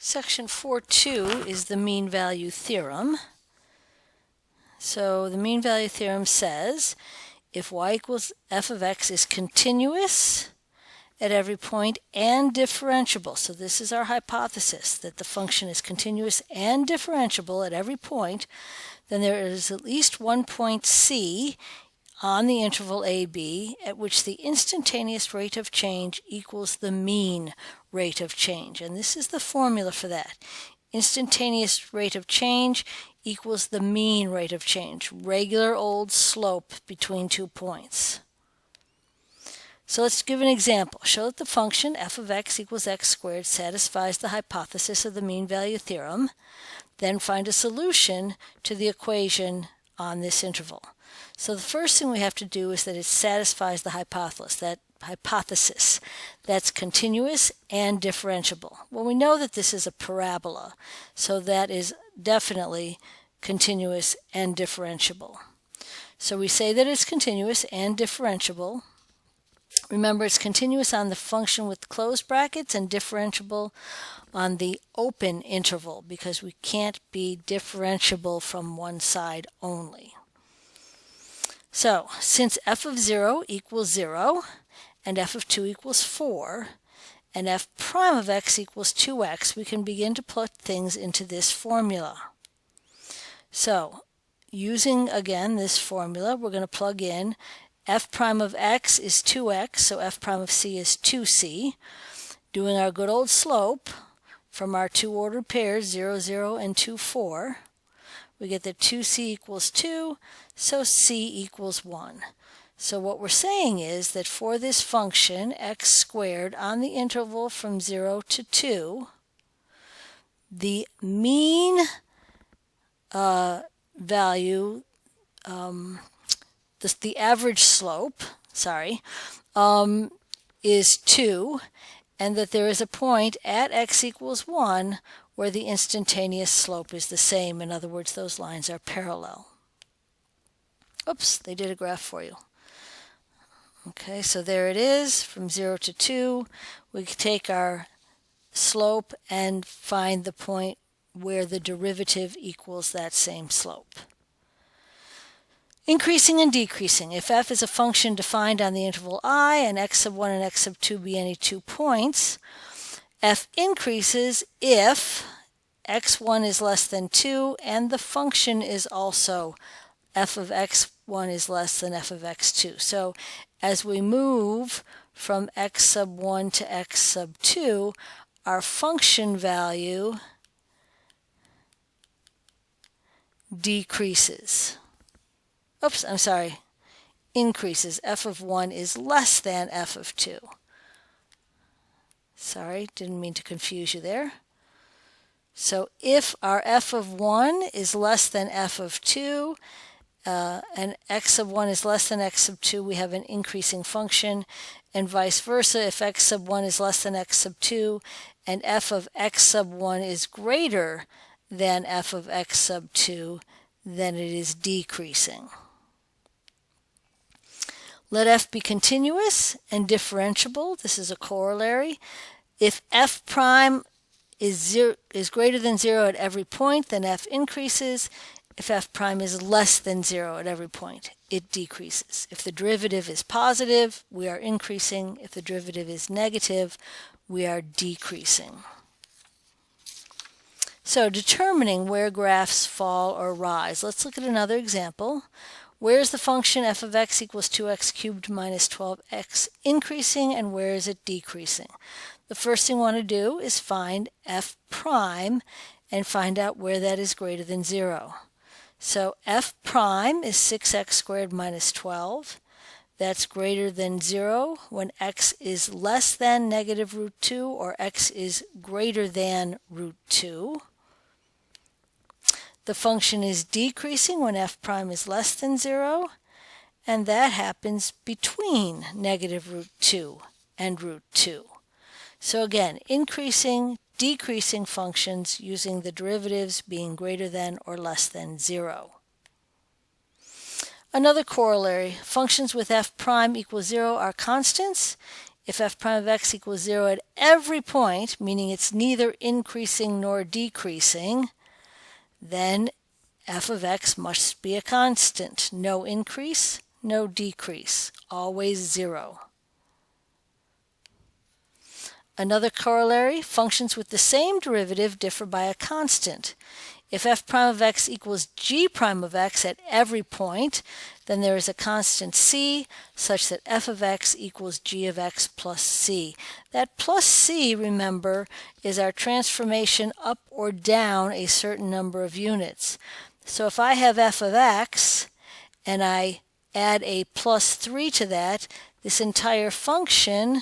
Section 4.2 is the mean value theorem. So the mean value theorem says if y equals f of x is continuous at every point and differentiable, so this is our hypothesis that the function is continuous and differentiable at every point, then there is at least one point C on the interval AB at which the instantaneous rate of change equals the mean rate of change. And this is the formula for that. Instantaneous rate of change equals the mean rate of change, regular old slope between 2 points. So let's give an example. Show that the function f of x equals x squared satisfies the hypothesis of the mean value theorem. Then find a solution to the equation on this interval. So the first thing we have to do is that it satisfies the hypothesis that's continuous and differentiable. Well, we know that this is a parabola, so that is definitely continuous and differentiable. So we say that it's continuous and differentiable. Remember, it's continuous on the function with closed brackets and differentiable on the open interval because we can't be differentiable from one side only. So, since f of 0 equals 0 and f of 2 equals 4 and f prime of x equals 2x, we can begin to put things into this formula. So, using again this formula, we're going to plug in f prime of x is 2x, so f prime of c is 2c. Doing our good old slope from our two ordered pairs, 0, 0, and 2, 4, we get that 2c equals 2, so c equals 1. So what we're saying is that for this function, x squared, on the interval from 0 to 2, the mean value, the average slope, is 2, and that there is a point at x equals 1 where the instantaneous slope is the same. In other words, those lines are parallel. Oops, they did a graph for you. Okay, so there it is, from 0 to 2. We take our slope and find the point where the derivative equals that same slope. Increasing and decreasing. If f is a function defined on the interval I and x sub 1 and x sub 2 be any 2 points, f increases if x1 is less than 2 and the function is also f of x1 is less than f of x2. So as we move from x sub 1 to x sub 2, our function value decreases. Oops, I'm sorry, increases. F of 1 is less than f of 2. Sorry, didn't mean to confuse you there. So if our f of 1 is less than f of 2, and x sub 1 is less than x sub 2, we have an increasing function, and vice versa. If x sub 1 is less than x sub 2, and f of x sub 1 is greater than f of x sub 2, then it is decreasing. Let f be continuous and differentiable. This is a corollary. If f prime is greater than 0 at every point, then f increases. If f prime is less than 0 at every point, it decreases. If the derivative is positive, we are increasing. If the derivative is negative, we are decreasing. So determining where graphs fall or rise. Let's look at another example. Where is the function f of x equals 2x cubed minus 12x increasing, and where is it decreasing? The first thing we want to do is find f prime and find out where that is greater than 0. So f prime is 6x squared minus 12. That's greater than 0 when x is less than negative root 2 or x is greater than root 2. The function is decreasing when f prime is less than 0, and that happens between negative root 2 and root 2. So again, increasing, decreasing functions using the derivatives being greater than or less than 0. Another corollary, functions with f prime equals 0 are constants. if f prime of x equals 0 at every point, meaning it's neither increasing nor decreasing, then f of x must be a constant. No increase, no decrease, always 0. Another corollary, functions with the same derivative differ by a constant. If f prime of x equals g prime of x at every point, then there is a constant c such that f of x equals g of x plus c. That plus c, remember, is our transformation up or down a certain number of units. So if I have f of x and I add a plus 3 to that, this entire function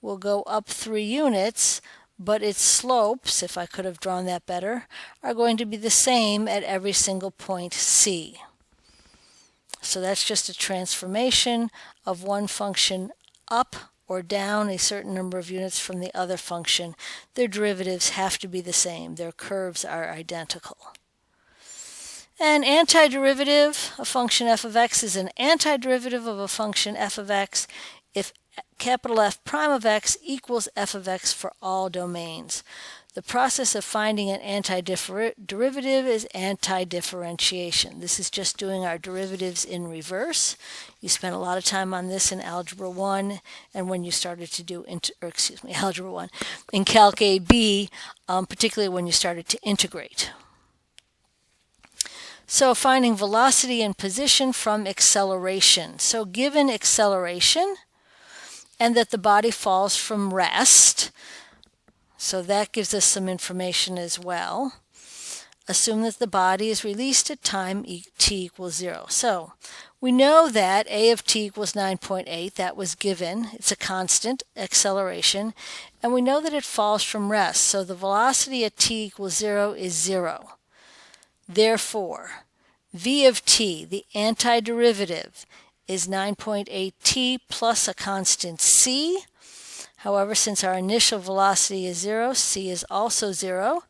will go up 3 units, but its slopes, if I could have drawn that better, are going to be the same at every single point C. So that's just a transformation of one function up or down a certain number of units from the other function. Their derivatives have to be the same. Their curves are identical. An antiderivative, a function f of x is an antiderivative of a function f of x if capital F prime of x equals f of x for all domains. The process of finding an antiderivative is antidifferentiation. This is just doing our derivatives in reverse. You spent a lot of time on this in Algebra 1 and when you started to do, Algebra 1, in Calc AB, particularly when you started to integrate. So finding velocity and position from acceleration. So given acceleration, and that the body falls from rest, so that gives us some information as well. Assume that the body is released at time t equals 0. So we know that a of t equals 9.8, that was given. It's a constant acceleration. And we know that it falls from rest, so the velocity at t equals 0 is 0. Therefore, v of t, the antiderivative, is 9.8t plus a constant c. However, since our initial velocity is 0, c is also 0.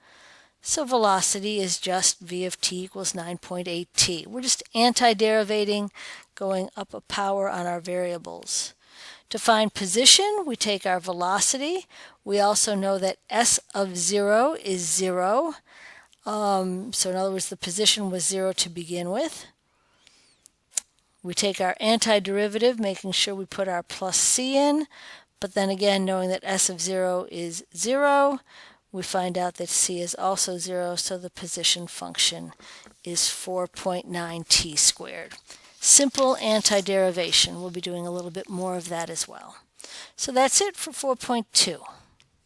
So velocity is just v of t equals 9.8t. We're just antiderivating, going up a power on our variables. To find position, we take our velocity. We also know that s of 0 is 0. So in other words, the position was 0 to begin with. We take our antiderivative, making sure we put our plus c in, but then again, knowing that s of 0 is 0, we find out that c is also 0, so the position function is 4.9t squared. Simple antiderivation. We'll be doing a little bit more of that as well. So that's it for 4.2.